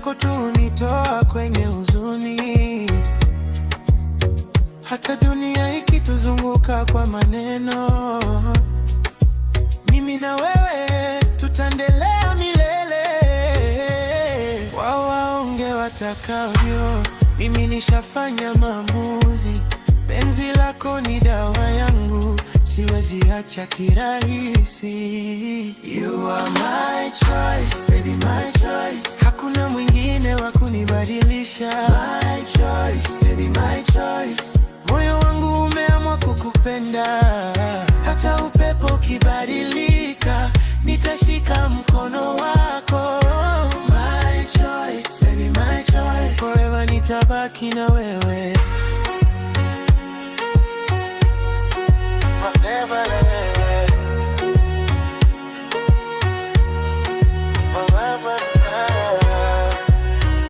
lako tu nitoa kwenye huzuni. Hata dunia ikituzunguka kwa maneno, mimi na wewe tutaendelea milele. Wao waonge watakavyo, mimi nishafanya maamuzi. Penzi lako ni dawa yangu, siwezi acha kirahisi. You are my choice, baby, my choice. Hakuna mwingine wa kunibadilisha. My choice, baby, my choice. Moyo wangu umeamua kukupenda. Hata upepo ukibadilika, nitashika mkono wako. My choice, baby, my choice. Forever nitabaki na wewe. Never let